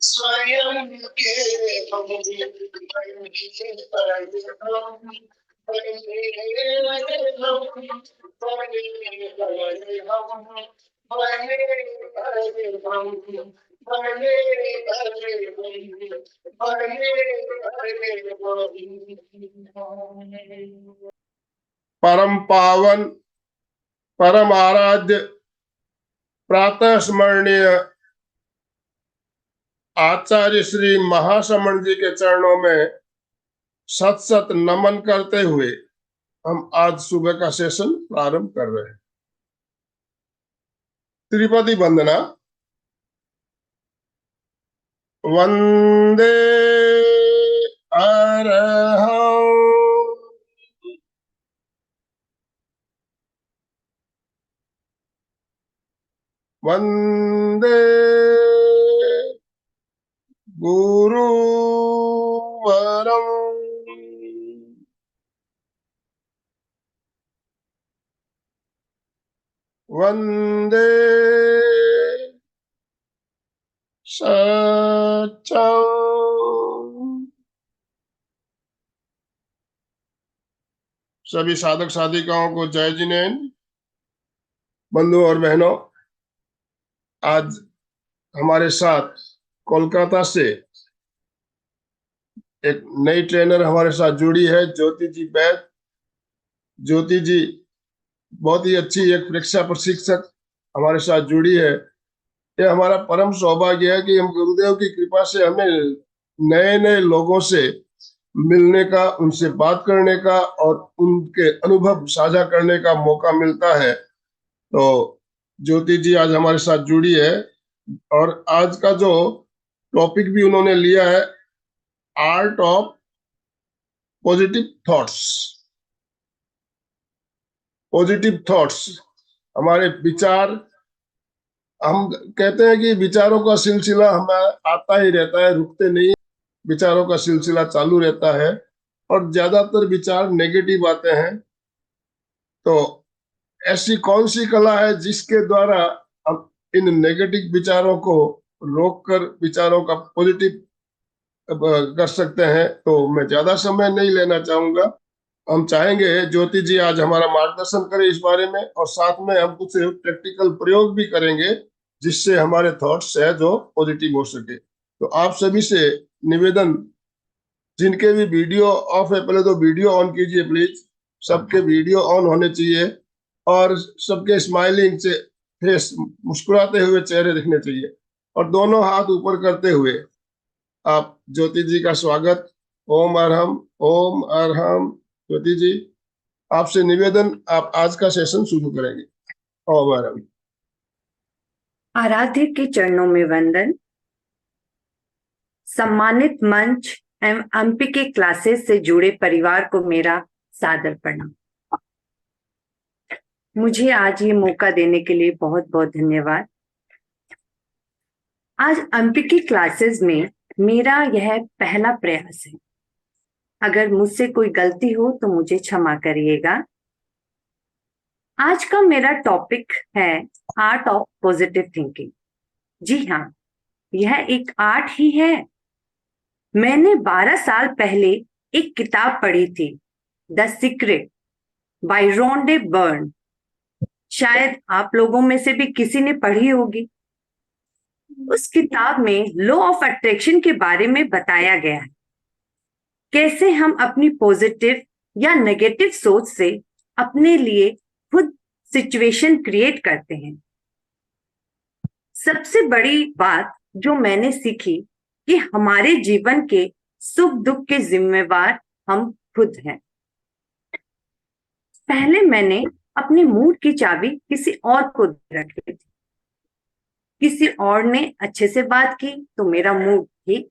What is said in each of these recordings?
स्वयं के परम पावन परम आराध्य प्रातः स्मरणीय आचार्य श्री महासमण जी के चरणों में सत सत नमन करते हुए हम आज सुबह का सेशन प्रारंभ कर रहे हैं। त्रिपदी वंदना। वंदे अरहं वंदे गुरुवरं वंदे सच्चं। सभी साधक साधिकाओं को जय जिनेन्द्र। बंधु और बहनों, आज हमारे साथ कोलकाता से एक नई ट्रेनर हमारे साथ जुड़ी है, ज्योति जी बैद। ज्योति जी बहुत ही अच्छी एक परीक्षा प्रशिक्षक हमारे साथ जुड़ी है। ये हमारा परम सौभाग्य है कि हम गुरुदेव की कृपा से हमें नए नए लोगों से मिलने का, उनसे बात करने का और उनके अनुभव साझा करने का मौका मिलता है। तो ज्योति जी आज हमारे साथ जुड़ी है और आज का जो टॉपिक भी उन्होंने लिया है, art of positive thoughts. Positive thoughts हमारे विचार, हम कहते हैं कि विचारों का सिलसिला हमें आता ही रहता है, रुकते नहीं। विचारों का सिलसिला चालू रहता है और ज्यादातर विचार नेगेटिव आते हैं। तो ऐसी कौन सी कला है जिसके द्वारा हम इन नेगेटिव विचारों को रोककर विचारों का पॉजिटिव कर सकते हैं? तो मैं ज्यादा समय नहीं लेना चाहूंगा। हम चाहेंगे ज्योति जी आज हमारा मार्गदर्शन करें इस बारे में, और साथ में हम कुछ प्रैक्टिकल प्रयोग भी करेंगे जिससे हमारे थॉट्स है जो पॉजिटिव हो सके। तो आप सभी से निवेदन, जिनके भी वीडियो ऑफ है पहले तो वीडियो ऑन कीजिए प्लीज। सबके वीडियो ऑन होने चाहिए और सबके स्माइलिंग से फेस, मुस्कुराते हुए चेहरे दिखने चाहिए और दोनों हाथ ऊपर करते हुए आप ज्योति जी का स्वागत। ओम अरहम, ओम अरहम। ज्योति जी आपसे निवेदन, आप आज का सेशन शुरू करेंगे। ओम अरहम। आराध्य के चरणों में वंदन। सम्मानित मंच एवं एमपी के क्लासेस से जुड़े परिवार को मेरा सादर प्रणाम। मुझे आज ये मौका देने के लिए बहुत बहुत धन्यवाद। आज एमपी की क्लासेस में मेरा यह पहला प्रयास है। अगर मुझसे कोई गलती हो तो मुझे क्षमा करिएगा। आज का मेरा टॉपिक है आर्ट ऑफ पॉजिटिव थिंकिंग। जी हाँ, यह एक आर्ट ही है। मैंने 12 साल पहले एक किताब पढ़ी थी, the secret by Rhonda Byrne. शायद आप लोगों में से भी किसी ने पढ़ी होगी। उस किताब में लॉ ऑफ अट्रैक्शन के बारे में बताया गया है, कैसे हम अपनी पॉजिटिव या नेगेटिव सोच से अपने लिए खुद सिचुएशन क्रिएट करते हैं। सबसे बड़ी बात जो मैंने सीखी कि हमारे जीवन के सुख दुख के जिम्मेवार हम खुद हैं। पहले मैंने अपने मूड की चाबी किसी और को रखी थी। किसी और ने अच्छे से बात की तो मेरा मूड ठीक,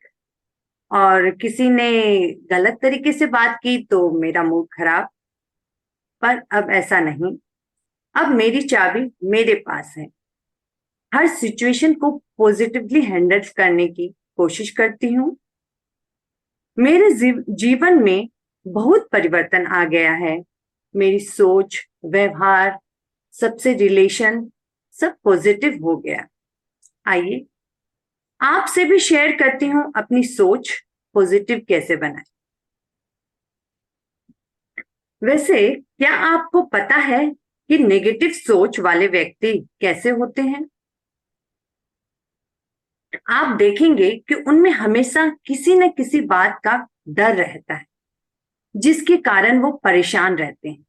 और किसी ने गलत तरीके से बात की तो मेरा मूड खराब। पर अब ऐसा नहीं, अब मेरी चाबी मेरे पास है। हर सिचुएशन को पॉजिटिवली हैंडल करने की कोशिश करती हूँ। मेरे जीवन में बहुत परिवर्तन आ गया है। मेरी सोच, व्यवहार, सबसे रिलेशन सब पॉजिटिव हो गया। आइए आपसे भी शेयर करती हूँ अपनी सोच पॉजिटिव कैसे बनाए। वैसे क्या आपको पता है कि नेगेटिव सोच वाले व्यक्ति कैसे होते हैं? आप देखेंगे कि उनमें हमेशा किसी न किसी बात का डर रहता है, जिसके कारण वो परेशान रहते हैं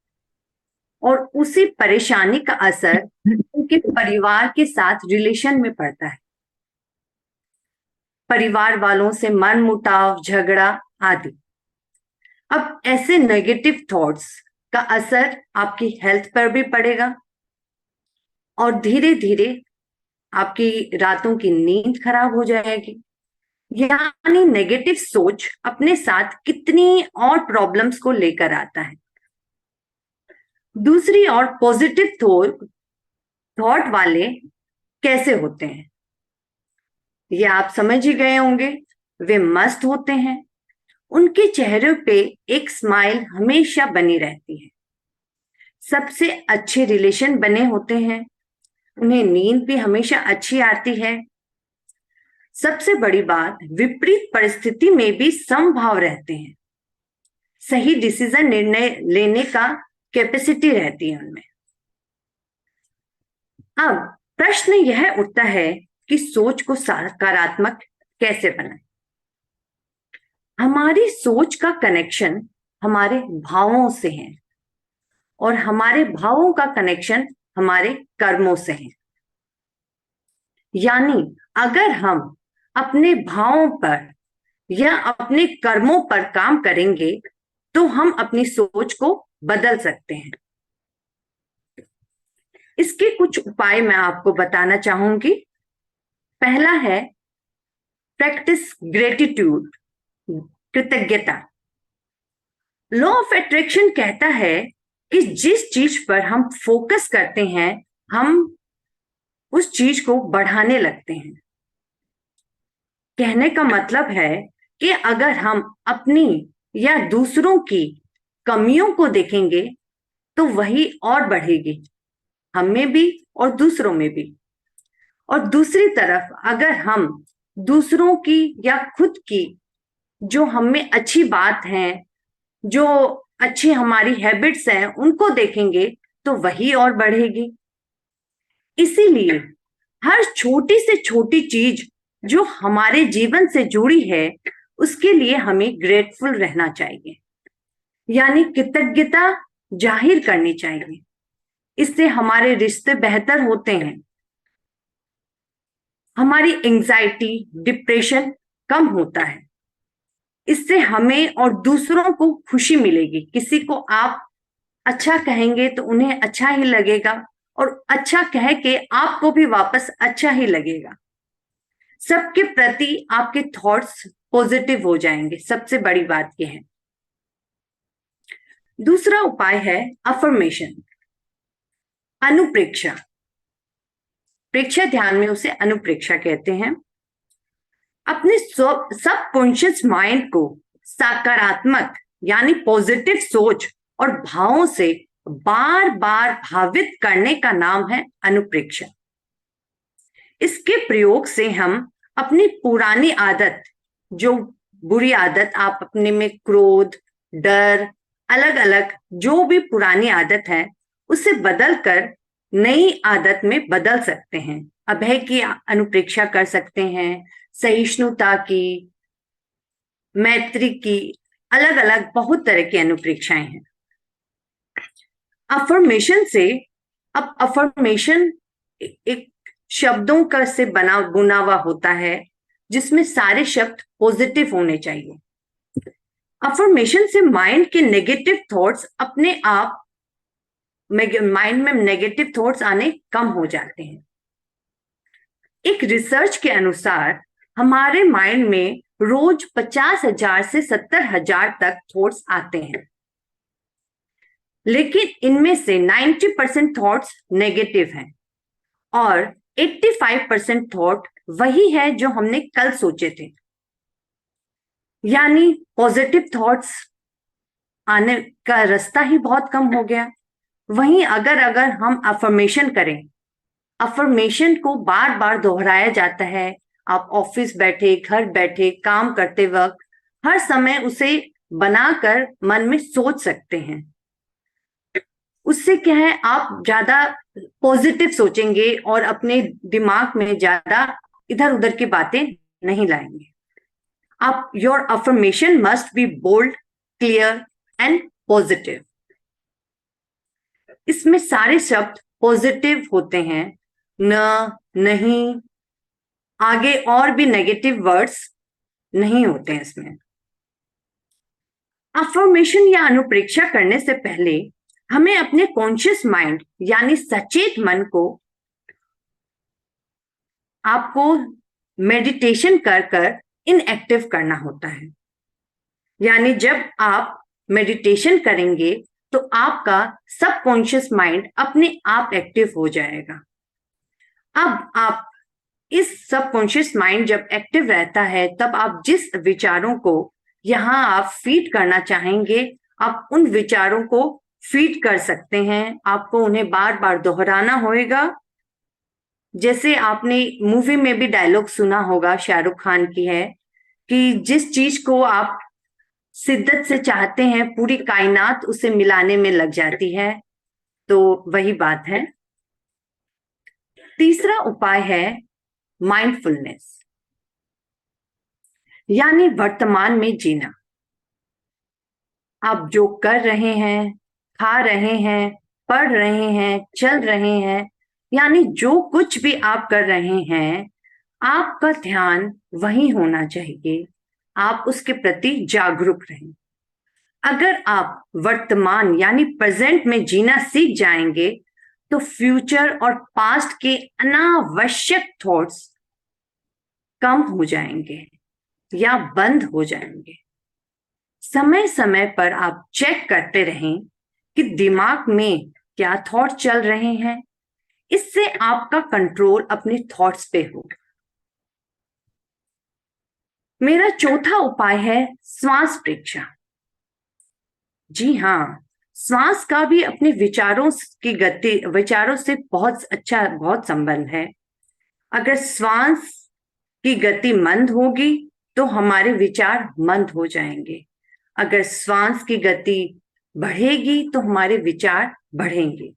और उसी परेशानी का असर उनके परिवार के साथ रिलेशन में पड़ता है। परिवार वालों से मनमुटाव, झगड़ा आदि। अब ऐसे नेगेटिव थॉट्स का असर आपकी हेल्थ पर भी पड़ेगा और धीरे धीरे आपकी रातों की नींद खराब हो जाएगी। यानी नेगेटिव सोच अपने साथ कितनी और प्रॉब्लम्स को लेकर आता है। दूसरी ओर पॉजिटिव थॉट वाले कैसे होते हैं, ये आप समझ ही गए होंगे। वे मस्त होते हैं, उनके चेहरे पे एक स्माइल हमेशा बनी रहती है। सबसे अच्छे रिलेशन बने होते हैं, उन्हें नींद भी हमेशा अच्छी आती है। सबसे बड़ी बात, विपरीत परिस्थिति में भी समभाव रहते हैं। सही डिसीजन निर्णय लेने का कैपेसिटी रहती है उनमें। अब प्रश्न यह उठता है कि सोच को सकारात्मक कैसे बनाएं? हमारी सोच का कनेक्शन हमारे भावों से है और हमारे भावों का कनेक्शन हमारे कर्मों से है। यानी अगर हम अपने भावों पर या अपने कर्मों पर काम करेंगे तो हम अपनी सोच को बदल सकते हैं। इसके कुछ उपाय मैं आपको बताना चाहूंगी। पहला है प्रैक्टिस ग्रेटिट्यूड, कृतज्ञता। लॉ ऑफ अट्रैक्शन कहता है कि जिस चीज पर हम फोकस करते हैं हम उस चीज को बढ़ाने लगते हैं। कहने का मतलब है कि अगर हम अपनी या दूसरों की कमियों को देखेंगे तो वही और बढ़ेगी, हम में भी और दूसरों में भी। और दूसरी तरफ अगर हम दूसरों की या खुद की जो हमें अच्छी बात है, जो अच्छी हमारी हैबिट्स हैं, उनको देखेंगे तो वही और बढ़ेगी। इसीलिए हर छोटी से छोटी चीज जो हमारे जीवन से जुड़ी है उसके लिए हमें ग्रेटफुल रहना चाहिए, यानी कृतज्ञता जाहिर करनी चाहिए। इससे हमारे रिश्ते बेहतर होते हैं, हमारी एंजाइटी, डिप्रेशन कम होता है। इससे हमें और दूसरों को खुशी मिलेगी। किसी को आप अच्छा कहेंगे तो उन्हें अच्छा ही लगेगा और अच्छा कह के आपको भी वापस अच्छा ही लगेगा। सबके प्रति आपके थॉट्स पॉजिटिव हो जाएंगे। सबसे बड़ी बात यह है। दूसरा उपाय है अफर्मेशन, अनुप्रेक्षा। प्रेक्षा ध्यान में उसे अनुप्रेक्षा कहते हैं। अपने सबकॉन्शियस माइंड को सकारात्मक यानी पॉजिटिव सोच और भावों से बार बार भावित करने का नाम है अनुप्रेक्षा। इसके प्रयोग से हम अपनी पुरानी आदत, जो बुरी आदत आप अपने में क्रोध, डर, अलग अलग जो भी पुरानी आदत है उसे बदलकर नई आदत में बदल सकते हैं। अभय की अनुप्रेक्षा कर सकते हैं, सहिष्णुता की, मैत्री की, अलग अलग बहुत तरह की अनुप्रेक्षाएं हैं। अफर्मेशन से, अब अफर्मेशन एक शब्दों का से बुना हुआ होता है जिसमें सारे शब्द पॉजिटिव होने चाहिए। अफर्मेशन से माइंड के नेगेटिव थॉट्स अपने आप, माइंड में नेगेटिव थॉट्स आने कम हो जाते हैं। एक रिसर्च के अनुसार हमारे माइंड में रोज 50,000 से 70,000 तक थॉट्स आते हैं, लेकिन इनमें से 90% थॉट्स नेगेटिव हैं और 85% थॉट वही है जो हमने कल सोचे थे। यानी पॉजिटिव थॉट्स आने का रास्ता ही बहुत कम हो गया। वहीं अगर अगर हम अफर्मेशन करें, अफर्मेशन को बार बार दोहराया जाता है, आप ऑफिस बैठे, घर बैठे, काम करते वक्त हर समय उसे बनाकर मन में सोच सकते हैं। उससे क्या है, आप ज्यादा पॉजिटिव सोचेंगे और अपने दिमाग में ज्यादा इधर उधर की बातें नहीं लाएंगे। आप your affirmation must be bold, clear and positive. इसमें सारे शब्द पॉजिटिव होते हैं, न, नहीं, आगे और भी नेगेटिव वर्ड्स नहीं होते हैं इसमें। अफर्मेशन या अनुप्रेक्षा करने से पहले हमें अपने कॉन्शियस माइंड यानी सचेत मन को आपको मेडिटेशन कर कर इनएक्टिव करना होता है। यानी जब आप मेडिटेशन करेंगे तो आपका सबकॉन्शियस माइंड अपने आप एक्टिव हो जाएगा। अब आप इस सबकॉन्शियस माइंड जब एक्टिव रहता है, तब आप जिस विचारों को यहाँ आप फीड करना चाहेंगे, आप उन विचारों को फीड कर सकते हैं। आपको उन्हें बार बार दोहराना होगा। जैसे आपने मूवी में भी डायलॉग सुना होगा, शाहरुख खान की है कि जिस चीज को आप शिद्दत से चाहते हैं, पूरी कायनात उसे मिलाने में लग जाती है। तो वही बात है। तीसरा उपाय है माइंडफुलनेस, यानी वर्तमान में जीना। आप जो कर रहे हैं, खा रहे हैं, पढ़ रहे हैं, चल रहे हैं, यानी जो कुछ भी आप कर रहे हैं, आपका ध्यान वही होना चाहिए। आप उसके प्रति जागरूक रहें। अगर आप वर्तमान यानी प्रेजेंट में जीना सीख जाएंगे तो फ्यूचर और पास्ट के अनावश्यक थॉट्स कम हो जाएंगे या बंद हो जाएंगे। समय समय पर आप चेक करते रहें कि दिमाग में क्या थॉट चल रहे हैं। इससे आपका कंट्रोल अपने थॉट्स पे हो। मेरा चौथा उपाय है श्वास प्रेक्षा। जी हाँ, श्वास का भी अपने विचारों से बहुत संबंध है। अगर श्वास की गति मंद होगी तो हमारे विचार मंद हो जाएंगे। अगर श्वास की गति बढ़ेगी तो हमारे विचार बढ़ेंगे।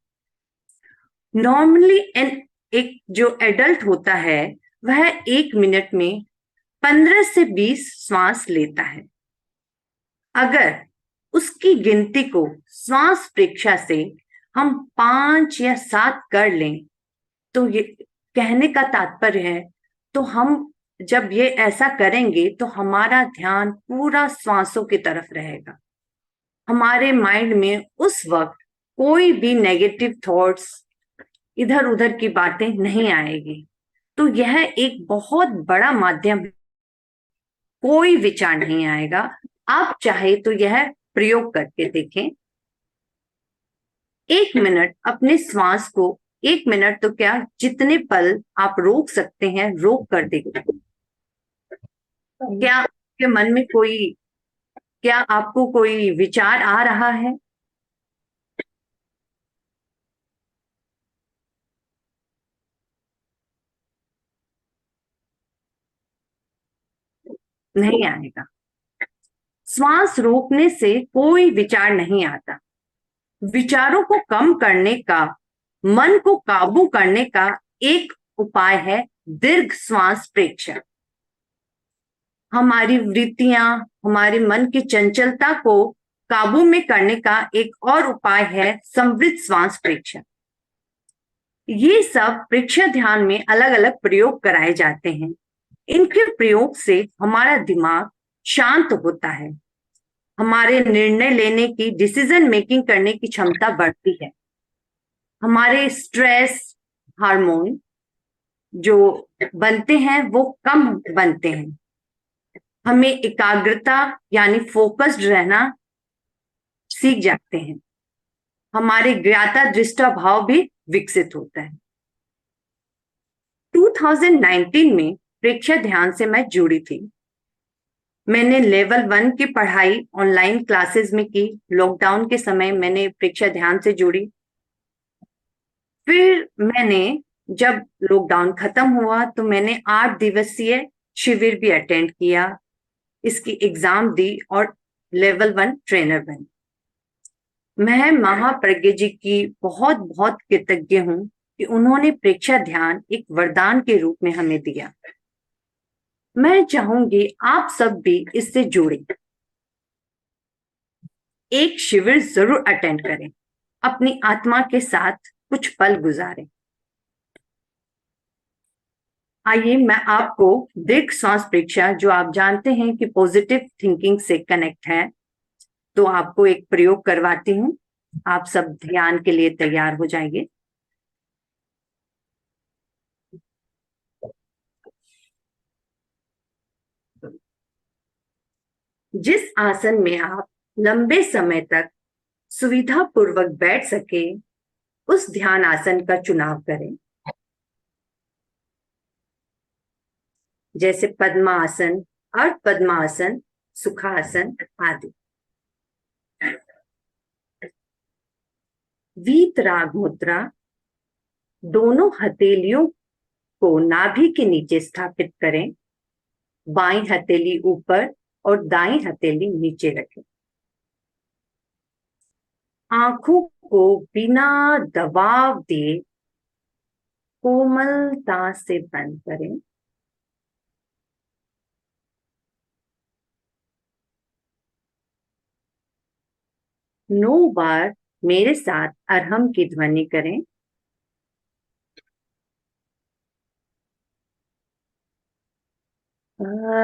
नॉर्मली एक जो एडल्ट होता है वह 1 मिनट में 15 से 20 श्वास लेता है। अगर उसकी गिनती को श्वास प्रेक्षा से हम 5 या 7 कर लें तो ये कहने का तात्पर्य है, तो हम जब ये ऐसा करेंगे तो हमारा ध्यान पूरा श्वासों की तरफ रहेगा। हमारे माइंड में उस वक्त कोई भी नेगेटिव थॉट्स, इधर उधर की बातें नहीं आएगी। तो यह एक बहुत बड़ा माध्यम है, कोई विचार नहीं आएगा। आप चाहे तो यह प्रयोग करके देखें। 1 मिनट अपने श्वास को, 1 मिनट तो क्या, जितने पल आप रोक सकते हैं रोक कर देखें। क्या आपके मन में क्या आपको कोई विचार आ रहा है? नहीं आएगा। श्वास रोकने से कोई विचार नहीं आता। विचारों को कम करने का, मन को काबू करने का एक उपाय है दीर्घ श्वास प्रेक्षण। हमारी वृत्तियां, हमारे मन की चंचलता को काबू में करने का एक और उपाय है समृद्ध श्वास प्रेक्षण। ये सब प्रेक्षण ध्यान में अलग अलग प्रयोग कराए जाते हैं। इनके प्रयोग से हमारा दिमाग शांत होता है, हमारे निर्णय लेने की, डिसीजन मेकिंग करने की क्षमता बढ़ती है, हमारे स्ट्रेस हार्मोन जो बनते हैं वो कम बनते हैं, हमें एकाग्रता यानी फोकस्ड रहना सीख जाते हैं, हमारे ज्ञाता दृष्टा भाव भी विकसित होता है। 2019 में प्रेक्षण ध्यान से मैं जुड़ी थी। मैंने लेवल 1 की पढ़ाई ऑनलाइन क्लासेस में की। लॉकडाउन के समय मैंने परीक्षा ध्यान से जुड़ी। फिर मैंने, जब लॉकडाउन खत्म हुआ तो मैंने 8 दिवसीय शिविर भी अटेंड किया, इसकी एग्जाम दी और लेवल 1 ट्रेनर बनी। मैं महाप्रज्ञ जी की बहुत बहुत कृतज्ञ हूँ कि उन्होंने परीक्षा ध्यान एक वरदान के रूप में हमें दिया। मैं चाहूंगी आप सब भी इससे जुड़े, एक शिविर जरूर अटेंड करें, अपनी आत्मा के साथ कुछ पल गुजारें। आइए मैं आपको दीर्घ श्वास परीक्षा, जो आप जानते हैं कि पॉजिटिव थिंकिंग से कनेक्ट है, तो आपको एक प्रयोग करवाती हूँ। आप सब ध्यान के लिए तैयार हो जाइए। जिस आसन में आप लंबे समय तक सुविधा पूर्वक बैठ सके, उस ध्यान आसन का चुनाव करें, जैसे पद्मासन, अर्ध पद्मासन, सुखासन आदि। वीतराग मुद्रा, दोनों हथेलियों को नाभि के नीचे स्थापित करें, बाईं हथेली ऊपर और दाईं हथेली नीचे रखें। आंखों को बिना दबाव दिए कोमलता से बंद करें। 9 बार मेरे साथ अरहम की ध्वनि करें। अरहम।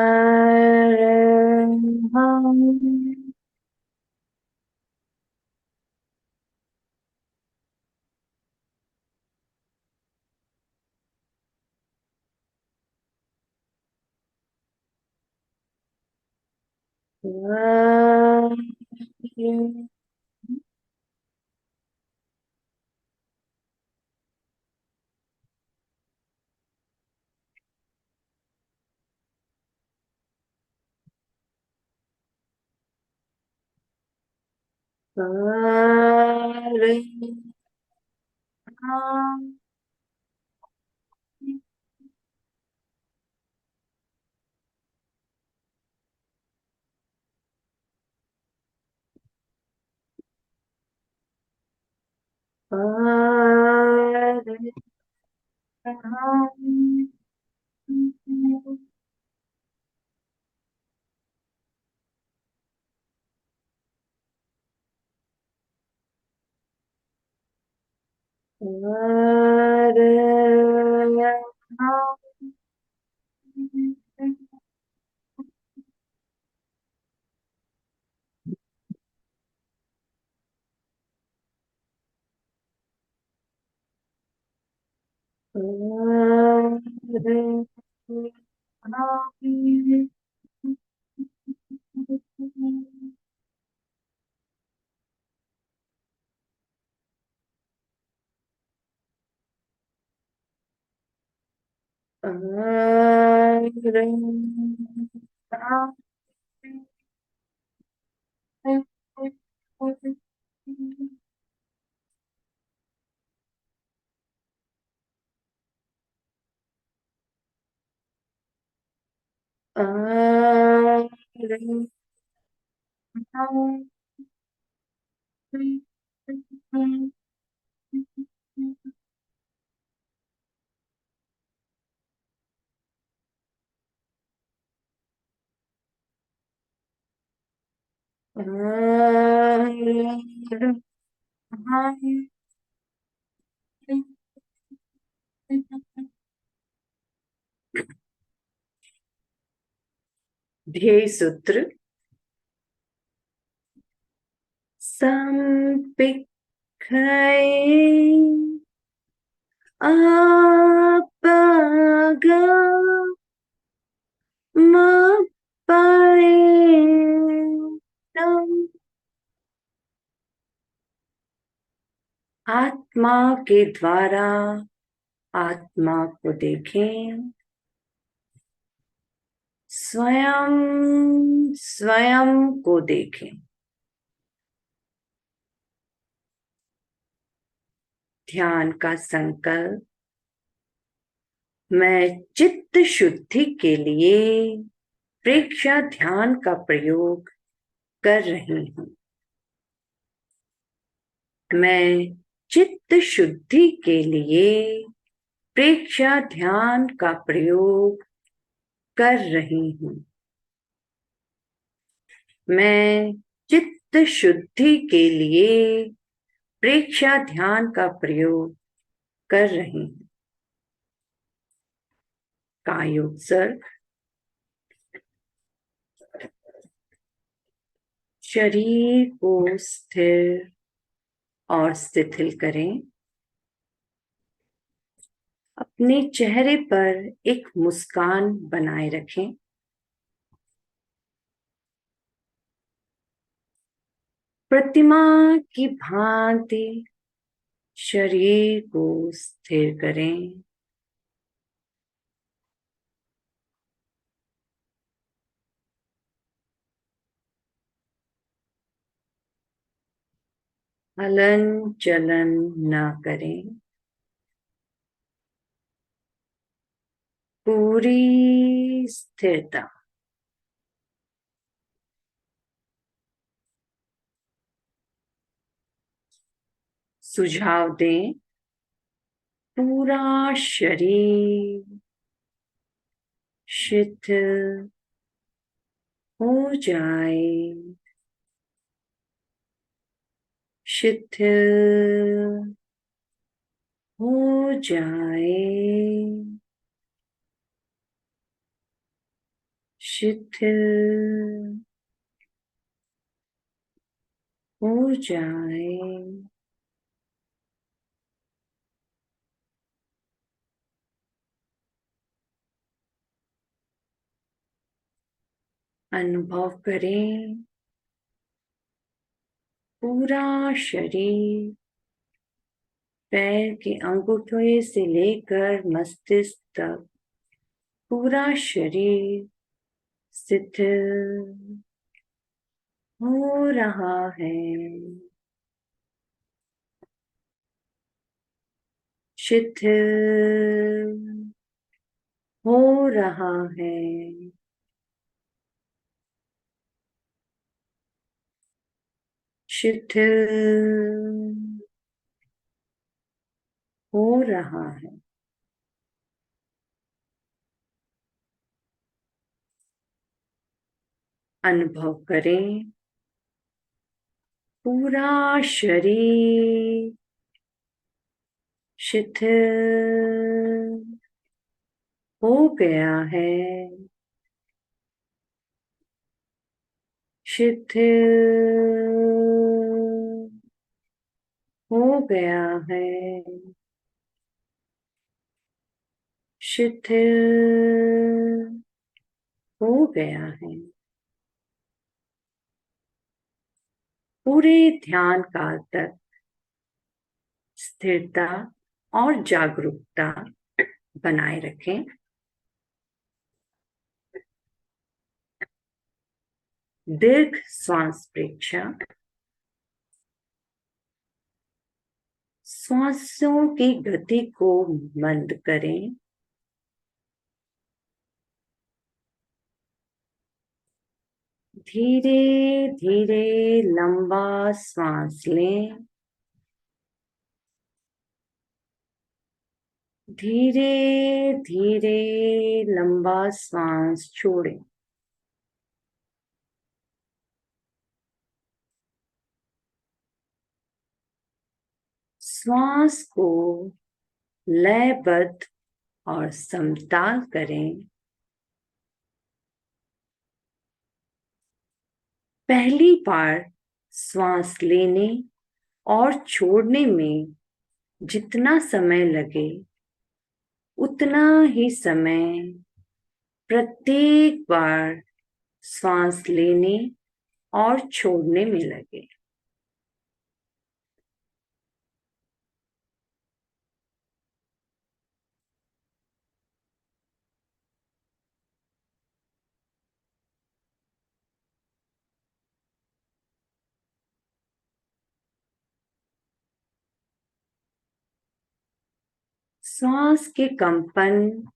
ध्येय सूत्र। संपिखै आपगा मपरिणतम्। आत्मा के द्वारा आत्मा को देखें। स्वयं स्वयं को देखें। ध्यान का संकल्प। मैं चित्त शुद्धि के लिए प्रेक्षा ध्यान का प्रयोग कर रही हूँ। मैं चित्त शुद्धि के लिए प्रेक्षा ध्यान का प्रयोग कर रही हूँ। मैं चित्त शुद्धि के लिए प्रेक्षा ध्यान का प्रयोग कर रही हूँ। कायोत्सर्ग। शरीर को स्थिर और शिथिल करें। अपने चेहरे पर एक मुस्कान बनाए रखें। प्रतिमा की भांति शरीर को स्थिर करें। हलन चलन न करें। पूरी स्थिरता। सुझाव दें। पूरा शरीर शिथिल हो जाए। शिथिल हो जाए। शिथिल हो जाए। अनुभव करें। पूरा शरीर पैर के अंगूठे से लेकर मस्तिष्क तक पूरा शरीर शिथिल हो रहा है। शिथिल हो रहा है। शिथिल हो रहा है। अनुभव करें। पूरा शरीर शिथिल हो गया है। शिथिल हो गया है। शिथिल हो गया है। पूरे ध्यान काल तक स्थिरता और जागरूकता बनाए रखें। दीर्घ श्वास प्रेक्षा। श्वासों की गति को मंद करें। धीरे धीरे लंबा श्वास लें। धीरे धीरे लंबा श्वास छोड़ें। श्वास को लयबद्ध और समताल करें। पहली बार श्वास लेने और छोड़ने में जितना समय लगे उतना ही समय प्रत्येक बार श्वास लेने और छोड़ने में लगे। श्वास के कंपन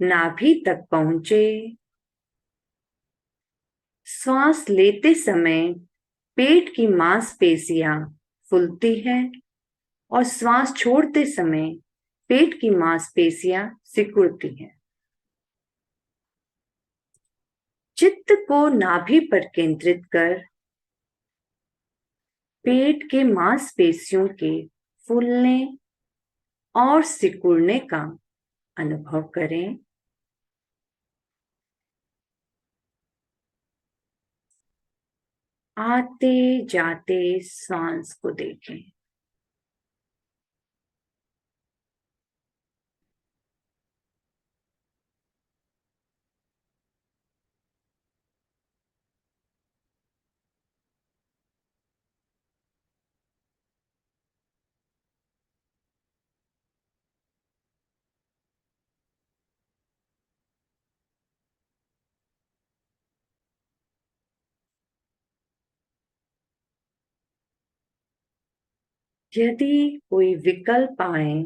नाभि तक पहुंचे। श्वास लेते समय पेट की मांसपेशियां फूलती है और श्वास छोड़ते समय पेट की मांसपेशियां सिकुड़ती हैं। चित्त को नाभि पर केंद्रित कर पेट के मांसपेशियों के फूलने और सिकुड़ने का अनुभव करें। आते जाते श्वास को देखें। यदि कोई विकल्प आए,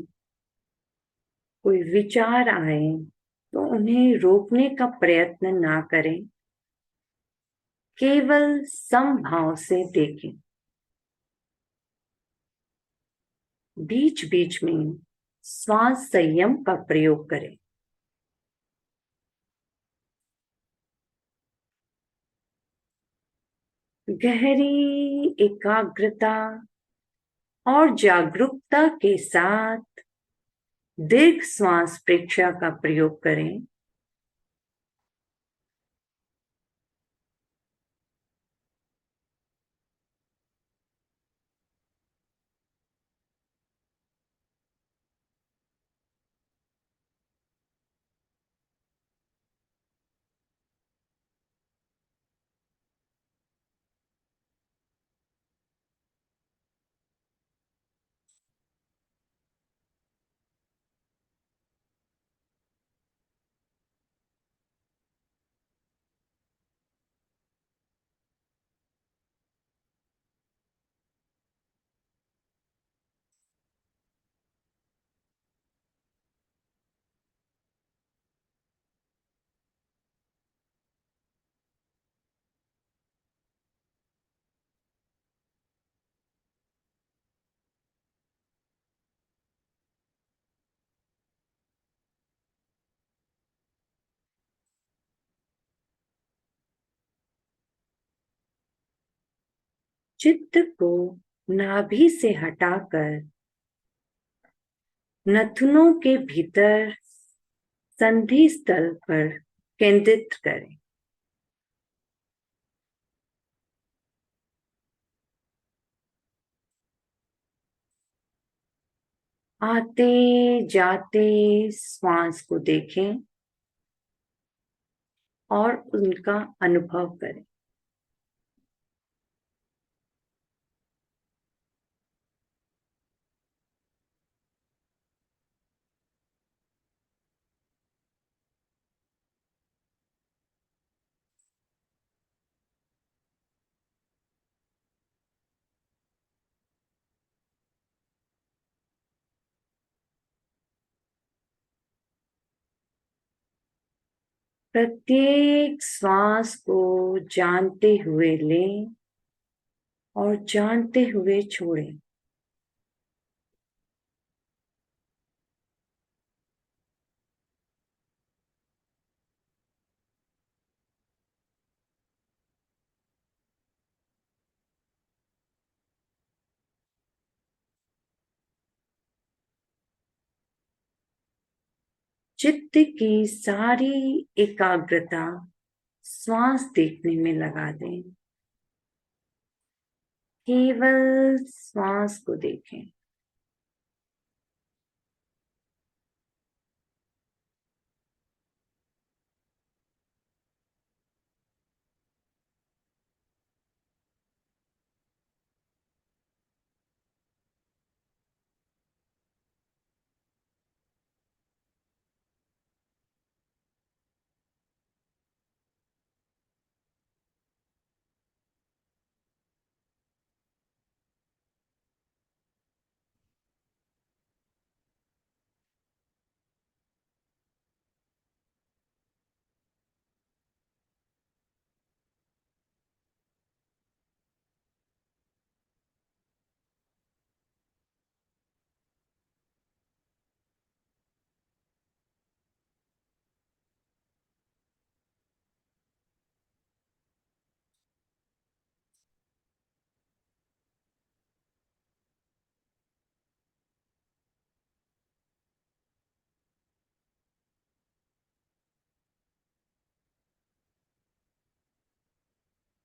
कोई विचार आए, तो उन्हें रोकने का प्रयत्न ना करें, केवल समभाव से देखें। बीच बीच में श्वास संयम का प्रयोग करें। गहरी एकाग्रता और जागरूकता के साथ दीर्घ श्वास प्रक्रिया का प्रयोग करें। चित्त को नाभि से हटाकर नथुनों के भीतर संधि स्थल पर केंद्रित करें। आते जाते श्वास को देखें और उनका अनुभव करें। प्रत्येक श्वास को जानते हुए लें और जानते हुए छोड़ें। चित्त की सारी एकाग्रता श्वास देखने में लगा दें। केवल श्वास को देखें।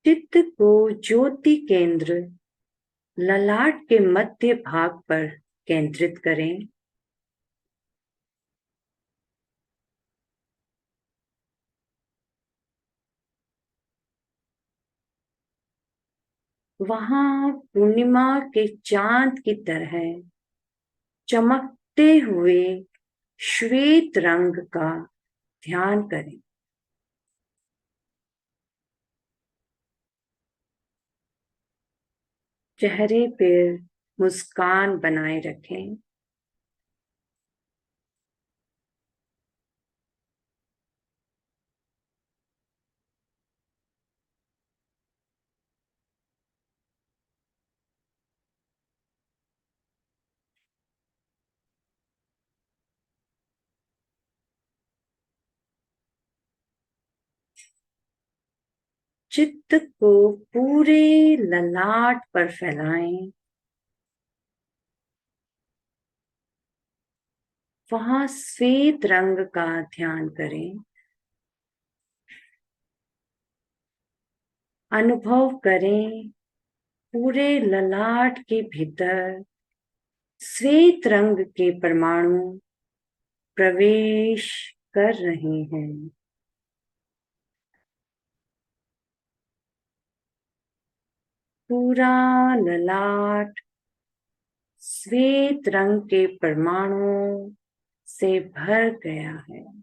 चित्त को ज्योति केंद्र ललाट के मध्य भाग पर केंद्रित करें। वहां पूर्णिमा के चांद की तरह चमकते हुए श्वेत रंग का ध्यान करें। चेहरे पर मुस्कान बनाए रखें। चित्त को पूरे ललाट पर फैलाएं। वहां श्वेत रंग का ध्यान करें। अनुभव करें पूरे ललाट के भीतर श्वेत रंग के परमाणु प्रवेश कर रहे हैं। पूरा ललाट श्वेत रंग के परमाणुओं से भर गया है।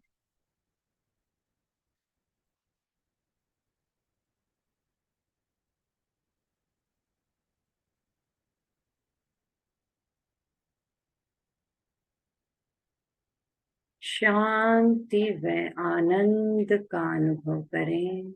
शांति व आनंद का अनुभव करें।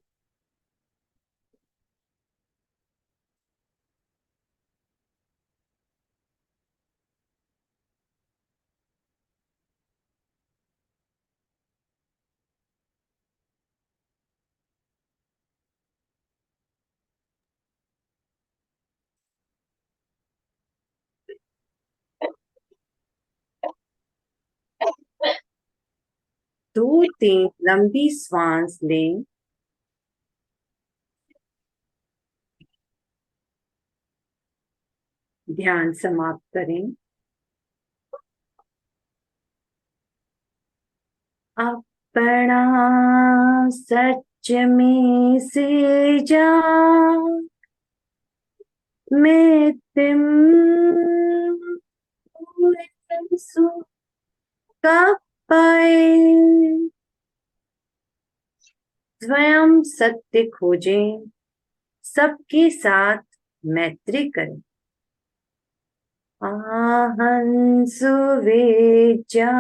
दो तीन लंबी सांस लें। ध्यान समाप्त करें। अपना सच में से जा मैं तिम का पाए। स्वयं सत्य खोजें। सबके साथ मैत्री करें। आहंसु वेचा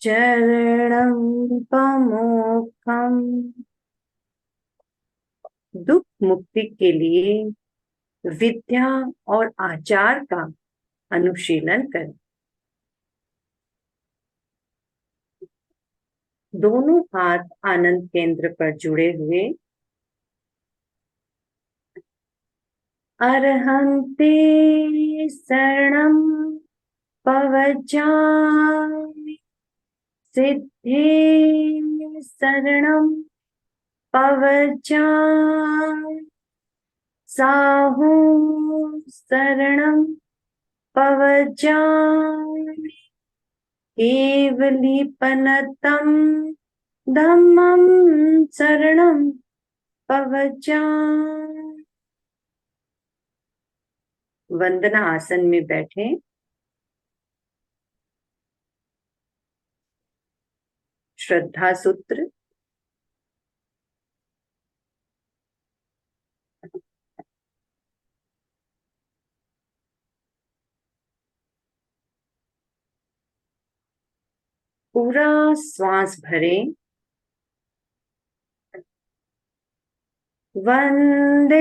चरणं पमोक्षम। दुख मुक्ति के लिए विद्या और आचार का अनुशीलन करें। दोनों हाथ आनंद केंद्र पर जुड़े हुए। अरहंते शरणं पवजामि सिद्धे शरणं पवजामि साहू शरणं पवजामि केवलीपनतं धम्मं शरणं पवजामि। वंदना आसन में बैठे। श्रद्धा सूत्र। पूरा श्वास भरें। वंदे।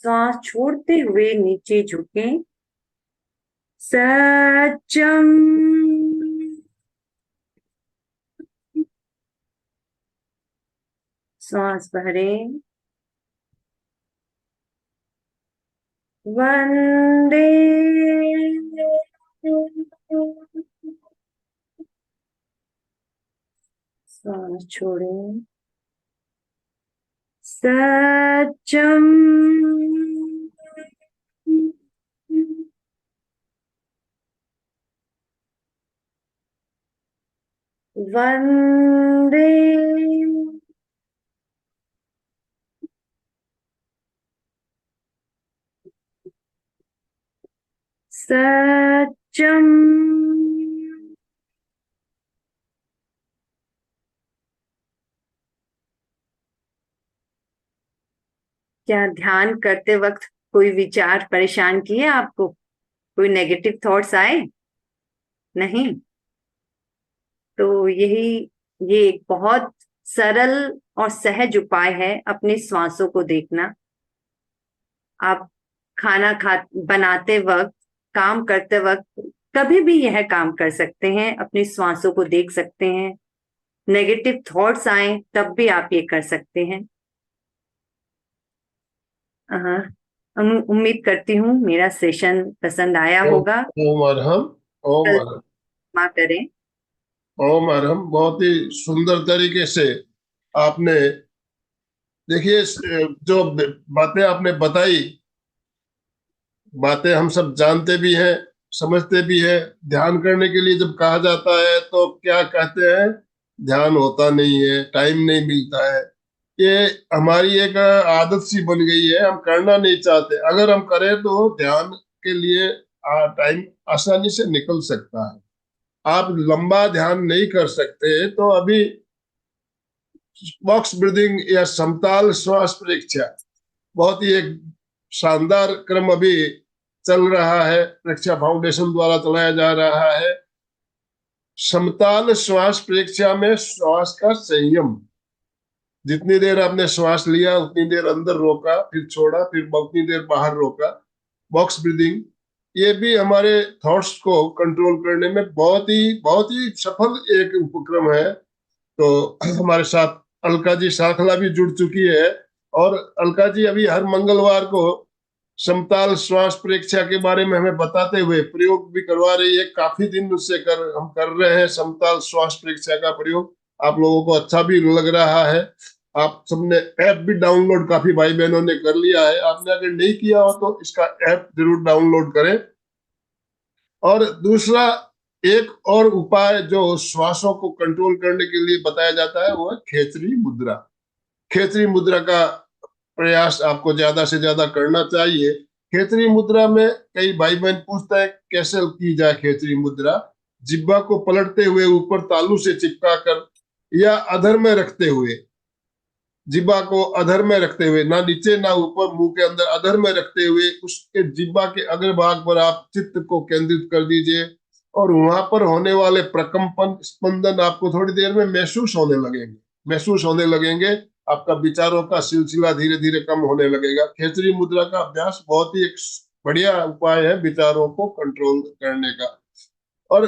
श्वास छोड़ते हुए नीचे झुकें। सत्यम। श्वास भरें। वंदे। श्वास छोड़ें। सत्यम वंदे सत्यम। क्या ध्यान करते वक्त कोई विचार परेशान किए आपको? कोई नेगेटिव थॉट्स आए? नहीं? तो ये एक बहुत सरल और सहज उपाय है अपने श्वासों को देखना। आप खाना खा बनाते वक्त, काम करते वक्त कभी भी यह काम कर सकते हैं, अपने श्वासों को देख सकते हैं। नेगेटिव थॉट्स आए तब भी आप ये कर सकते हैं। हाँ, उम्मीद करती हूँ मेरा सेशन पसंद आया ओम होगा। ओम अरहम। ओम अरहम। क्षमा करें। ओम अरहम। बहुत ही सुंदर तरीके से आपने, देखिए, जो बातें आपने बताई, बातें हम सब जानते भी हैं, समझते भी हैं। ध्यान करने के लिए जब कहा जाता है तो क्या कहते हैं? ध्यान होता नहीं है, टाइम नहीं मिलता है। ये हमारी एक आदत सी बन गई है, हम करना नहीं चाहते। अगर हम करें तो ध्यान के लिए टाइम आसानी से निकल सकता है। आप लंबा ध्यान नहीं कर सकते तो अभी बॉक्स ब्रीदिंग या समताल श्वास परीक्षा, बहुत ही एक शानदार क्रम अभी चल रहा है, परीक्षा फाउंडेशन द्वारा चलाया जा रहा है। समताल श्वास परीक्षा में श्वास का संयम, जितनी देर आपने श्वास लिया उतनी देर अंदर रोका, फिर छोड़ा, फिर उतनी देर बाहर रोका, बॉक्स ब्रीदिंग। ये भी हमारे थॉट्स को कंट्रोल करने में बहुत ही सफल एक उपक्रम है। तो हमारे साथ अलका जी साखला भी जुड़ चुकी है, और अलका जी अभी हर मंगलवार को समताल श्वास परीक्षा के बारे में हमें बताते हुए प्रयोग भी करवा रही है। काफी दिन उससे हम कर रहे हैं समताल श्वास परीक्षा का प्रयोग। आप लोगों को अच्छा भी लग रहा है। आप सबने ऐप भी डाउनलोड, काफी भाई बहनों ने कर लिया है। आपने अगर नहीं किया हो तो इसका ऐप जरूर डाउनलोड करें। और दूसरा, एक और उपाय जो श्वासों को कंट्रोल करने के लिए बताया जाता है वो है खेचरी मुद्रा। खेचरी मुद्रा का प्रयास आपको ज्यादा से ज्यादा करना चाहिए। खेचरी मुद्रा में कई भाई बहन पूछते हैं कैसे की जाए खेचरी मुद्रा। जिब्बा को पलटते हुए ऊपर तालू से चिपका कर, या अधर में रखते हुए, जिब्बा को अधर में रखते हुए, ना नीचे ना ऊपर, मुंह के अंदर अधर में रखते हुए उसके जिब्बा के अग्रभाग पर आप चित्त को केंद्रित कर दीजिए। और वहां पर होने वाले प्रकंपन, स्पंदन आपको थोड़ी देर में महसूस होने लगेंगे। आपका विचारों का सिलसिला धीरे धीरे कम होने लगेगा। खेचरी मुद्रा का अभ्यास बहुत ही एक बढ़िया उपाय है विचारों को कंट्रोल करने का। और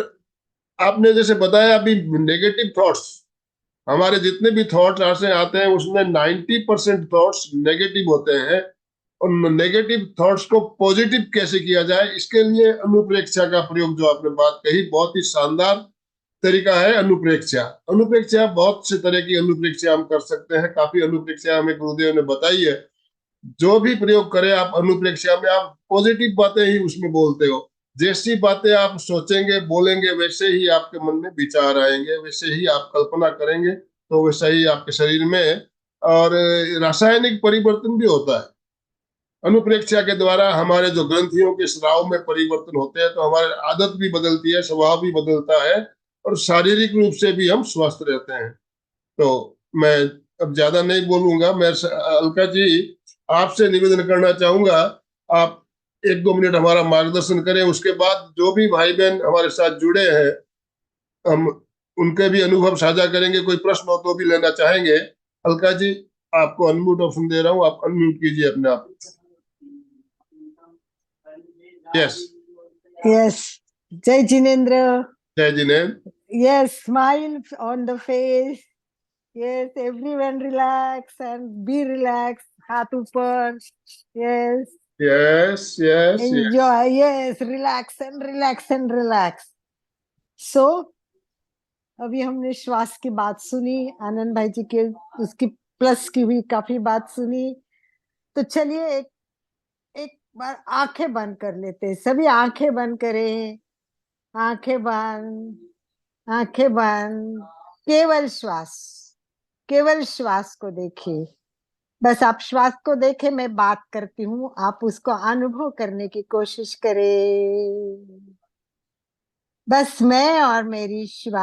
आपने जैसे बताया अभी, नेगेटिव थॉट्स, हमारे जितने भी थॉट्स ऐसे आते हैं उसमें 90% थॉट्स नेगेटिव होते हैं। और नेगेटिव थॉट्स को पॉजिटिव कैसे किया जाए, इसके लिए अनुप्रेक्षा का प्रयोग, जो आपने बात कही, बहुत ही शानदार तरीका है। अनुप्रेक्षा, अनुप्रेक्षा बहुत से तरह की अनुप्रेक्षा हम कर सकते हैं। काफी अनुप्रेक्षा हमें गुरुदेव ने बताई है। जो भी प्रयोग करें आप अनुप्रेक्षा में, आप पॉजिटिव बातें ही उसमें बोलते हो। जैसी बातें आप सोचेंगे बोलेंगे वैसे ही आपके मन में विचार आएंगे, वैसे ही आप कल्पना करेंगे तो वैसा ही आपके शरीर में और रासायनिक परिवर्तन भी होता है। अनुप्रेक्षा के द्वारा हमारे जो ग्रंथियों के स्राव में परिवर्तन होते हैं, तो हमारी आदत भी बदलती है, स्वभाव भी बदलता है, और शारीरिक रूप से भी हम स्वस्थ रहते हैं। तो मैं अब ज्यादा नहीं बोलूंगा। मैं अलका जी आपसे निवेदन करना चाहूंगा, आप 1-2 मिनट हमारा मार्गदर्शन करें। उसके बाद जो भी भाई बहन हमारे साथ जुड़े हैं, हम उनके भी अनुभव साझा करेंगे। कोई प्रश्न हो तो भी लेना चाहेंगे। अलका जी, आपको अनम्यूट ऑप्शन दे रहा हूँ, आप अनम्यूट कीजिए अपने आप। यस। Yes. Jai Jinendra. जय Jinendra. Yes, smile on the face. Yes, everyone relax and be relaxed. Hath upar. Yes. Yes yes yes. Enjoy. Yes, relax and relax and relax. So, अभी हमने श्वास की बात सुनी, आनंद भाई जी के उसकी प्लस की हुई काफी बात सुनी। तो चलिए एक बार आंखें बंद कर लेते हैं, सभी आंखें बंद करें, आंखें बंद, आंखें बंद। केवल श्वास को देखिए, बस आप श्वास को देखें, मैं बात करती हूँ, आप उसको अनुभव करने की कोशिश करें। बस मैं और मेरी श्वास।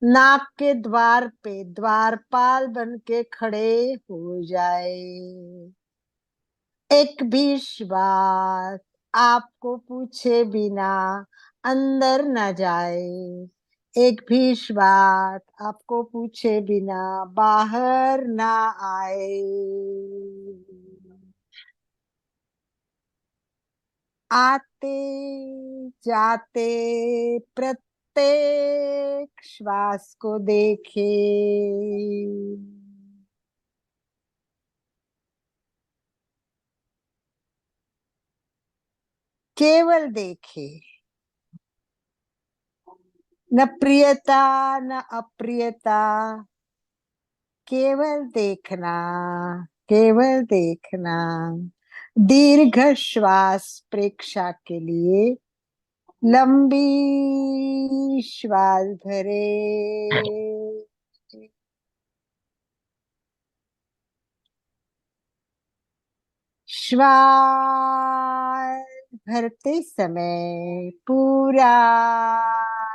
नाक के द्वार पे द्वारपाल बन के खड़े हो जाए। एक भी श्वास आपको पूछे बिना अंदर न जाए। एक भी श्वास आपको पूछे बिना बाहर ना आए। आते जाते प्रत्येक श्वास को देखे। केवल देखे, न प्रियता न अप्रियता, केवल देखना, केवल देखना। दीर्घ श्वास प्रेक्षा के लिए लंबी श्वास भरे। श्वास भरते समय पूरा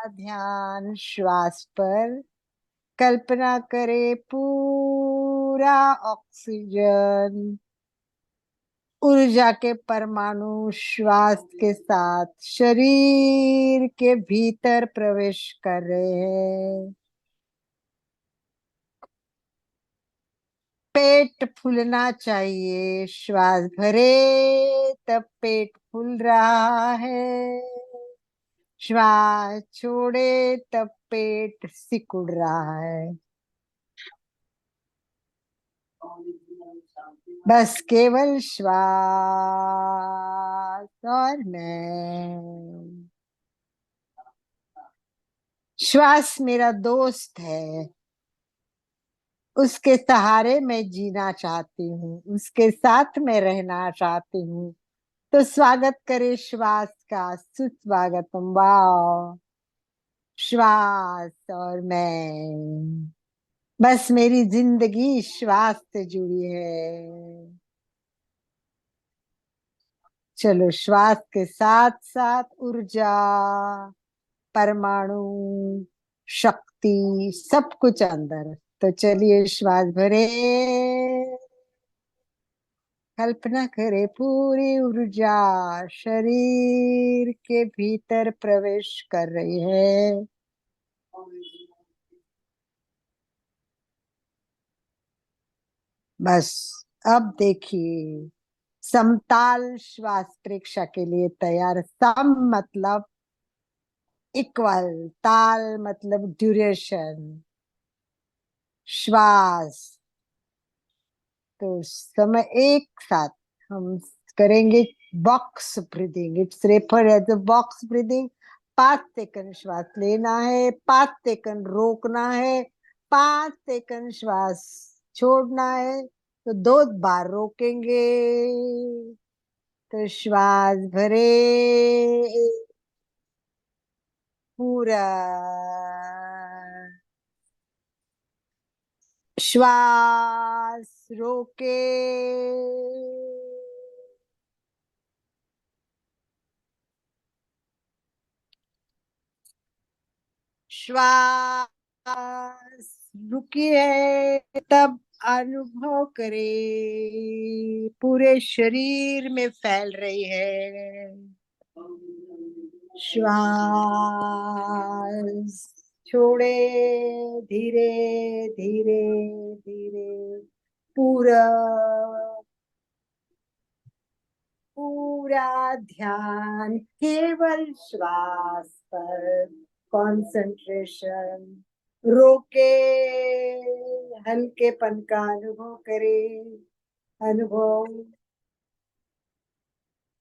ध्यान श्वास पर, कल्पना करे पूरा ऑक्सीजन ऊर्जा के परमाणु श्वास के साथ शरीर के भीतर प्रवेश कर रहे हैं। पेट फूलना चाहिए, श्वास भरे तब पेट फूल रहा है, श्वास छोड़े तब पेट सिकुड़ रहा है। बस केवल श्वास और मैं। श्वास मेरा दोस्त है, उसके सहारे मैं जीना चाहती हूँ, उसके साथ मैं रहना चाहती हूँ। तो स्वागत करे श्वास का, सुस्वागतम। वाह, श्वास और मैं, बस मेरी जिंदगी श्वास से जुड़ी है। चलो श्वास के साथ साथ ऊर्जा, परमाणु, शक्ति, सब कुछ अंदर। तो चलिए श्वास भरे, कल्पना करे पूरी ऊर्जा शरीर के भीतर प्रवेश कर रही है। बस अब देखिए, समताल श्वास परीक्षा के लिए तैयार। सम मतलब इक्वल, ताल मतलब ड्यूरेशन, श्वास। तो समय एक साथ हम करेंगे box breathing. It's refer as a box breathing. 5 second श्वास लेना है, 5 सेकंड रोकना है, 5 सेकंड श्वास छोड़ना है। तो 2 बार रोकेंगे। तो श्वास भरे पूरा, श्वास रोके, श्वास रुकी है तब अनुभव करे पूरे शरीर में फैल रही है। श्वास छोड़े, धीरे धीरे धीरे, पूरा पूरा ध्यान केवल श्वास पर, कंसंट्रेशन। रोके, हल्केपन का अनुभव करे, अनुभव।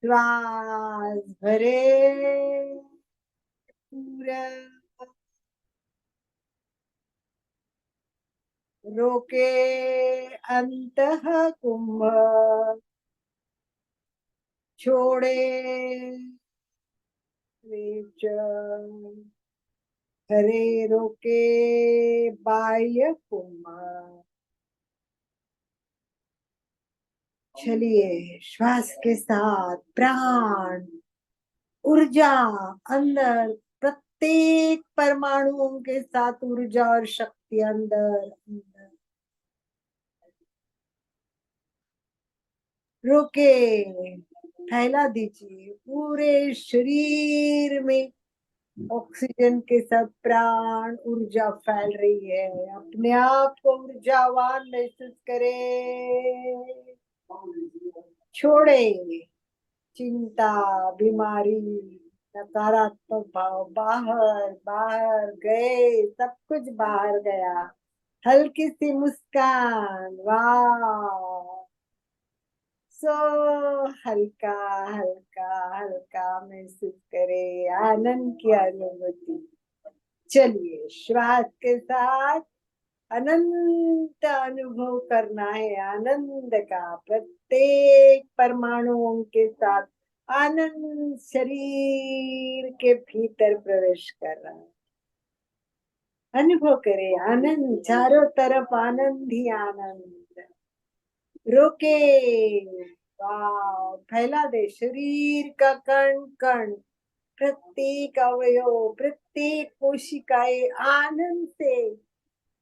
श्वास भरे पूरा, रोके अंतः कुंभ, छोड़े रेच, हरे रोके बाह्य कुंभ। चलिए श्वास के साथ प्राण ऊर्जा अंदर, प्रत्येक परमाणुओं के साथ ऊर्जा और शक्ति अंदर अंदर। रोके, फैला दीजिए पूरे शरीर में। ऑक्सीजन के साथ प्राण ऊर्जा फैल रही है, अपने आप को ऊर्जावान महसूस करें। छोड़े चिंता, बीमारी, नकारात्मक भाव बाहर बाहर गए, सब कुछ बाहर गया। हल्की सी मुस्कान, वाह, सो हल्का हल्का हल्का महसूस करे, आनंद की अनुभूति। चलिए श्वास के साथ अनंत अनुभव करना है, आनंद का। प्रत्येक परमाणुओं के साथ आनंद शरीर के भीतर प्रवेश कर रहा है। अनुभव करे आनंद, चारों तरफ आनंद ही आनंद। रोके, वाह, फैला दे शरीर का कण कण, प्रत्येक अवयव, प्रत्येक कोशिकाएं आनंद से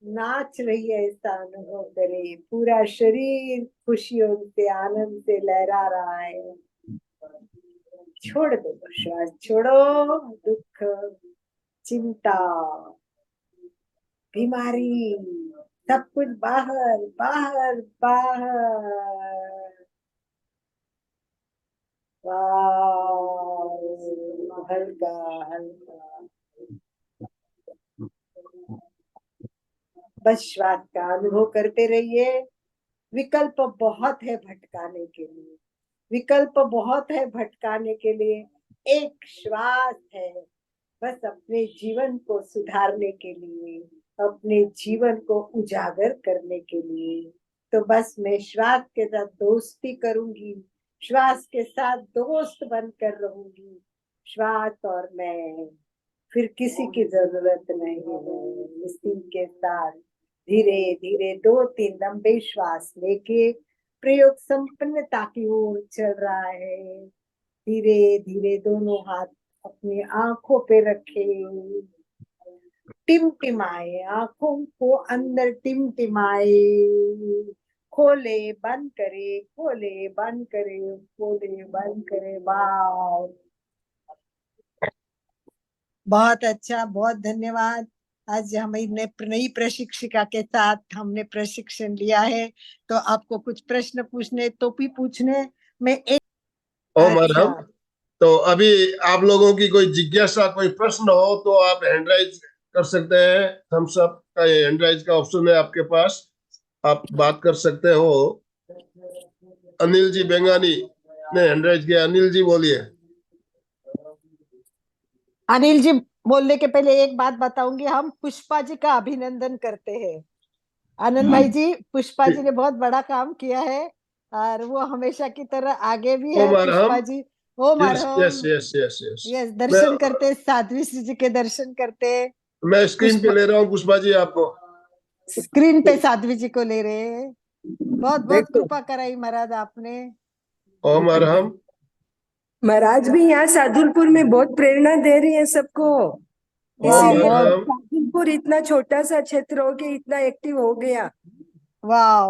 नाच रही है, ऐसा अनुभव करे। पूरा शरीर खुशियों से आनंद से लहरा रहा है। छोड़ दो श्वास, छोड़ो दुख, चिंता, बीमारी, सब कुछ बाहर बाहर बाहर। वाह, हल्का हल्का, बस श्वास का अनुभव करते रहिए। विकल्प बहुत है भटकाने के लिए, विकल्प बहुत है भटकाने के लिए, एक श्वास है बस अपने जीवन को सुधारने के लिए, अपने जीवन को उजागर करने के लिए। तो बस मैं श्वास के साथ दोस्ती करूंगी, श्वास के साथ दोस्त बनकर रहूंगी। श्वास और मैं, फिर किसी की जरूरत नहीं है। इसी के साथ धीरे धीरे 2-3 लंबे श्वास लेके प्रयोग संपन्नता की ओर चल रहा है। धीरे धीरे दोनों हाथ अपनी आंखों पे रखे, टिमटिमाए, आंखों को अंदर टिमटिमाए, खोले बंद करे, खोले बंद करे, खोले बंद करे। वाह, बहुत अच्छा, बहुत धन्यवाद। आज हमारी नई प्रशिक्षिका के साथ हमने प्रशिक्षण लिया है, तो आपको कुछ प्रश्न पूछने तो भी पूछने में एक। ओम अच्छा, अर्हम। तो अभी आप लोगों की कोई जिज्ञासा, कोई प्रश्न हो तो आप हैंड राइज कर सकते हैं। थम्स अप का हैंड राइज का ऑप्शन है आपके पास, आप बात कर सकते हो। अनिल जी बेंगानी ने हैंड राइज किया। अनिल जी बोलिए। अनिल जी बोलने के पहले एक बात बताऊंगी, हम पुष्पा जी का अभिनंदन करते हैं। आनंद भाई जी, पुष्पा जी ने बहुत बड़ा काम किया है और वो हमेशा की तरह आगे भी है। ओम पुष्पा अर्हम। जी, Om yes yes Arham. Yes yes yes. Yes, मैं दर्शन करते, साध्वी श्री जी के दर्शन करते। मैं स्क्रीन पे पुष्पा ले रहा हूँ पुष्पा जी आपको। स्क्रीन पे साध्वी जी को ले रहे हैं। बहुत बहुत देखो, कृपा कराई महाराज आपने। ओम अर्हम। महाराज भी यहाँ सादुलपुर में बहुत प्रेरणा दे रही है सबको, वाह, ओम इसीलिए बहुत, अर्हम। सादुलपुर इतना छोटा सा क्षेत्र हो के इतना एक्टिव हो गया। वाह,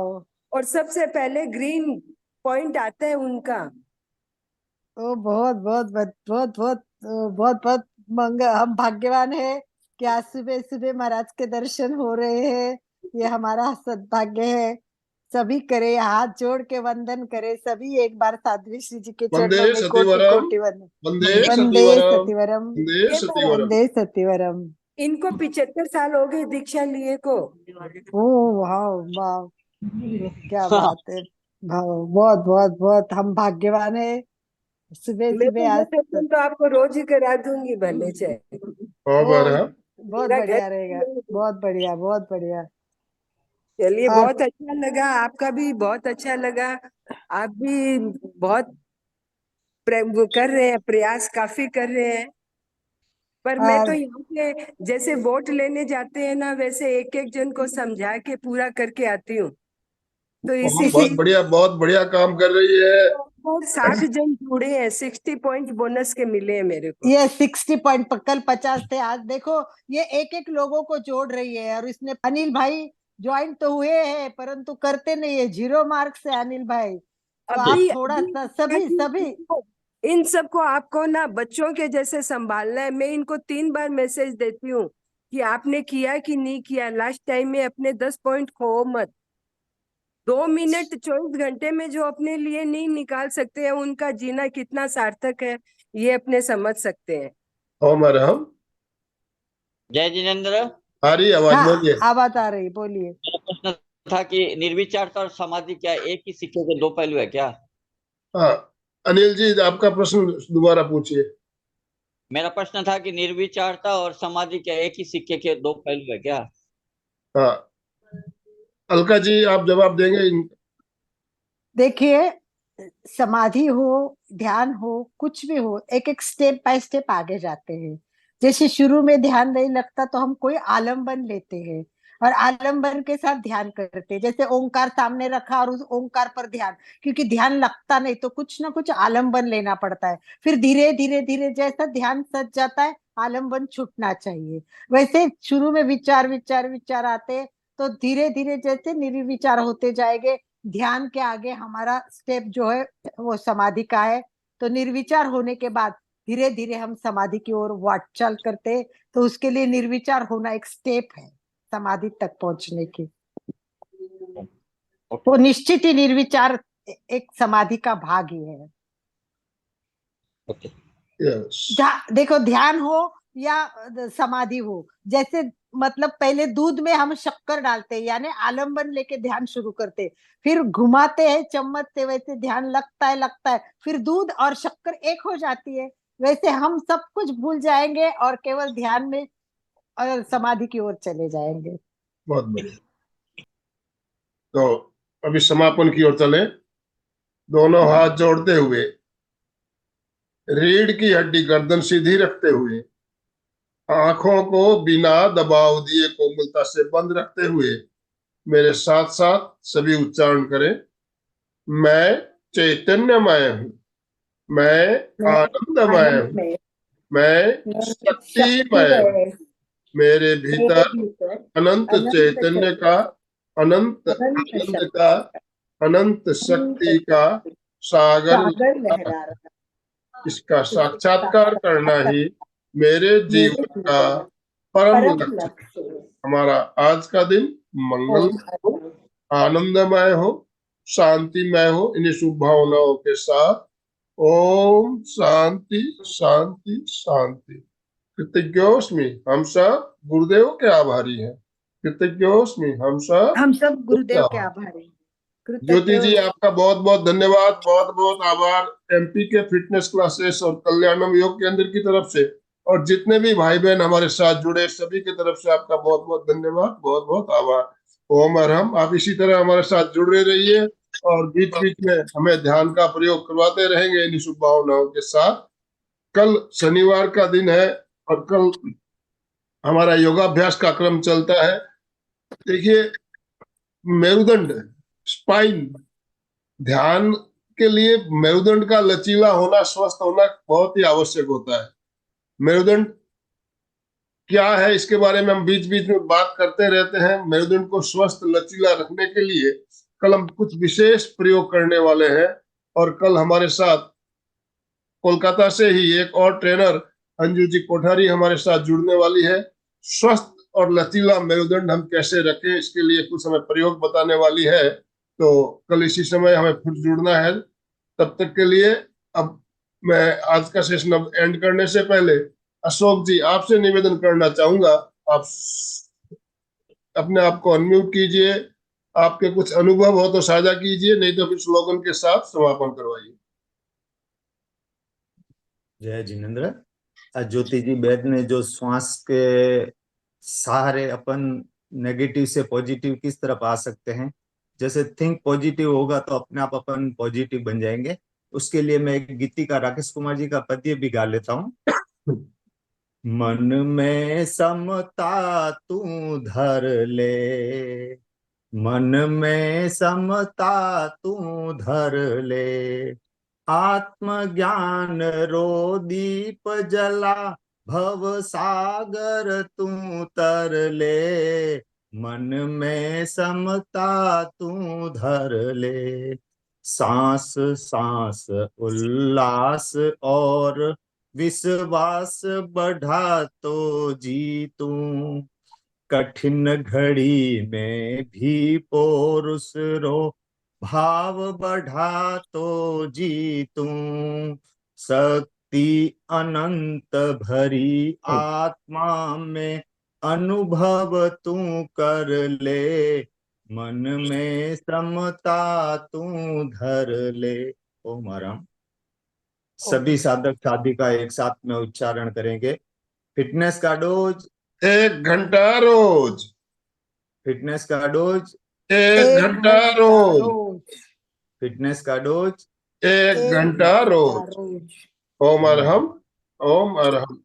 और सबसे पहले ग्रीन पॉइंट आता है उनका। तो बहुत बहुत बहुत बहुत बहुत बहुत बहुत हम भाग्यवान है कि आज सुबह सुबह महाराज के दर्शन हो रहे हैं। ये हमारा सद्भाग्य है। सभी करे, हाथ जोड़ के वंदन करे सभी, एक बार साध्वी श्री जी के वंदे चरणों में कोटि सतीवरम। कोटि वंदन। वंदे वंदे सतीवरम। सतिवरम, वंदे ये तो सतीवरम। वंदे सतिवरम। इनको 75 साल हो गए दीक्षा लिए को। ओ वाह, वाह, क्या बात है। बहुत बहुत बहुत हम भाग्यवान है। सुबह मैं तो सुबह ये आज सेशन तो आपको रोज ही करा दूंगी भले से। ओम वो अर्हम। बहुत मेरा बढ़िया घर रहेगा, बहुत बढ़िया, बहुत बढ़िया। चलिए, और बहुत अच्छा लगा, आपका भी बहुत अच्छा लगा। आप भी बहुत वो कर रहे हैं, प्रयास काफी कर रहे हैं। पर मैं तो और यहाँ से जैसे वोट लेने जाते हैं ना, वैसे एक एक जन को समझा के पूरा करके आती हूँ। तो ओम इसी बहुत बढ़िया काम कर रही है। 60 जन जुड़े हैं, 60 पॉइंट बोनस के मिले हैं मेरे को। ये 60 पॉइंट, कल 50 थे, आज देखो ये एक एक लोगों को जोड़ रही है। और इसने अनिल भाई ज्वाइन तो हुए हैं परंतु करते नहीं है, 0 मार्क्स है अनिल भाई। तो आप अभी थोड़ा अभी सा सभी सभी इन सबको आपको ना बच्चों के जैसे संभालना है। मैं इनको 3 बार मैसेज देती हूँ कि आपने किया कि नहीं किया। लास्ट टाइम में अपने 10 पॉइंट खो मत। 2 मिनट 24 घंटे में जो अपने लिए नहीं निकाल सकते हैं, उनका जीना कितना सार्थक है ये अपने समझ सकते हैं। ओम अर्हम। जय जिनेन्द्र। आ रही आवाज, हाँ, बोलिए। आवाज आ रही, बोलिए। मेरा प्रश्न था कि निर्विचारता और समाधि क्या एक ही सिक्के के दो पहलू है क्या? हाँ, अनिल जी आपका प्रश्न दोबारा पूछिए। मेरा प्रश्न था कि निर्विचारता और समाधि क्या एक ही सिक्के के दो पहलू है क्या? हाँ, अलका जी आप जवाब देंगे। देखिए, समाधि हो, ध्यान हो, कुछ भी हो, एक एक स्टेप बाय स्टेप आगे जाते हैं। जैसे शुरू में ध्यान नहीं लगता तो हम कोई आलम्बन लेते हैं और आलम्बन के साथ ध्यान करते हैं। जैसे ओंकार सामने रखा और उस ओंकार पर ध्यान, क्योंकि ध्यान लगता नहीं तो कुछ ना कुछ आलम्बन लेना पड़ता है। फिर धीरे धीरे धीरे जैसा ध्यान सज जाता है, आलम्बन छूटना चाहिए। वैसे शुरू में विचार विचार विचार आते हैं, तो धीरे धीरे जैसे निर्विचार होते जाएंगे, ध्यान के आगे हमारा स्टेप जो है वो समाधि का है। तो निर्विचार होने के बाद धीरे धीरे हम समाधि की ओर वाटचाल करते हैं। तो उसके लिए निर्विचार होना एक स्टेप है समाधि तक पहुंचने की। तो निश्चित ही निर्विचार एक समाधि का भाग ही है। ओके। यस। देखो, ध्यान हो या समाधि हो, जैसे मतलब पहले दूध में हम शक्कर डालते हैं यानी आलम्बन लेके ध्यान शुरू करते हैं, फिर घुमाते हैं चम्मच से, वैसे ध्यान लगता है, फिर दूध और शक्कर एक हो जाती है। वैसे हम सब कुछ भूल जाएंगे और केवल ध्यान में और समाधि की ओर चले जाएंगे। बहुत बढ़िया। तो अभी समापन की ओर चले। दोनों हाथ जोड़ते हुए, रीढ़ की हड्डी गर्दन सीधी रखते हुए, आंखों को बिना दबाव दिए कोमलता से बंद रखते हुए मेरे साथ साथ सभी उच्चारण करें। मैं चैतन्यमय हूँ, मैं आनंदमय हूँ, मैं शक्तिमय हूँ। मेरे भीतर अनंत चैतन्य का, अनंत आनंद का, अनंत शक्ति का सागर लहरा है। इसका साक्षात्कार करना ही मेरे जीवन का परम लक्ष्य है। हमारा आज का दिन मंगल हो, आनंदमय हो, शांतिमय हो। इन्हीं शुभ भावनाओं के साथ ओम शांति शांति शांति। कृतज्ञोस्मि, हम सब गुरुदेव के आभारी हैं। कृतज्ञोस्मि, हम सब हम सब गुरुदेव गुरुदेव के आभारी। आभारी हैं। ज्योति जी कृतज्ञ। आपका बहुत बहुत धन्यवाद, बहुत बहुत आभार एमपी के फिटनेस क्लासेस और कल्याणम योग केंद्र की तरफ से, और जितने भी भाई बहन हमारे साथ जुड़े सभी की तरफ से आपका बहुत बहुत धन्यवाद, बहुत बहुत आभार। ओम अर्हम। आप इसी तरह हमारे साथ जुड़े रहिए और बीच बीच में हमें ध्यान का प्रयोग करवाते रहेंगे इन शुभ भावनाओं के साथ। कल शनिवार का दिन है और कल हमारा योगाभ्यास का क्रम चलता है। देखिए, मेरुदंड, स्पाइन, ध्यान के लिए मेरुदंड का लचीला होना, स्वस्थ होना बहुत ही आवश्यक होता है। मेरुदंड क्या है इसके बारे में हम बीच बीच में बात करते रहते हैं। मेरुदंड को स्वस्थ लचीला रखने के लिए कल हम कुछ विशेष प्रयोग करने वाले हैं। और कल हमारे साथ कोलकाता से ही एक और ट्रेनर अंजू जी कोठारी हमारे साथ जुड़ने वाली है। स्वस्थ और लचीला मेरुदंड हम कैसे रखें इसके लिए कुछ हमें प्रयोग बताने वाली है। तो कल इसी समय हमें फिर जुड़ना है। तब तक के लिए अब मैं आज का सेशन अब एंड करने से पहले अशोक जी आपसे निवेदन करना चाहूंगा, आप अपने आप को अनम्यूट कीजिए। आपके कुछ अनुभव हो तो साझा कीजिए, नहीं तो फिर स्लोगन के साथ समापन करवाइए। जय जिनेन्द्र। ज्योति जी बैद ने जो श्वास के सहारे अपन नेगेटिव से पॉजिटिव किस तरफ आ सकते हैं, जैसे थिंक पॉजिटिव होगा तो अपने आप अपन पॉजिटिव बन जाएंगे। उसके लिए मैं एक गीतिका राकेश कुमार जी का पद्य भी गा लेता हूँ। मन में समता तू धर ले, मन में समता तू धर ले, आत्मज्ञान रो दीप जला, भव सागर तू तर ले, मन में समता तू धर ले। सांस सांस उल्लास और विश्वास बढ़ा तो जी तू, कठिन घड़ी में भी पौरुष रो, भाव बढ़ा तो जीतू, शक्ति अनंत भरी आत्मा में अनुभव तू कर ले, मन में समता तू धर ले। ओम आराम। सभी साधक साधिका एक साथ में उच्चारण करेंगे। फिटनेस का डोज 1 घंटा रोज, फिटनेस का डोज 1 घंटा रोज, रोज, फिटनेस का डोज 1 घंटा रोज। रोज। ओम अरहम, ओम अरहम।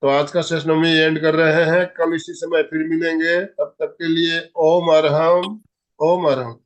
तो आज का सेशन हम एंड कर रहे हैं, कल इसी समय फिर मिलेंगे, तब तक के लिए ओम अरहम, ओम अरहम।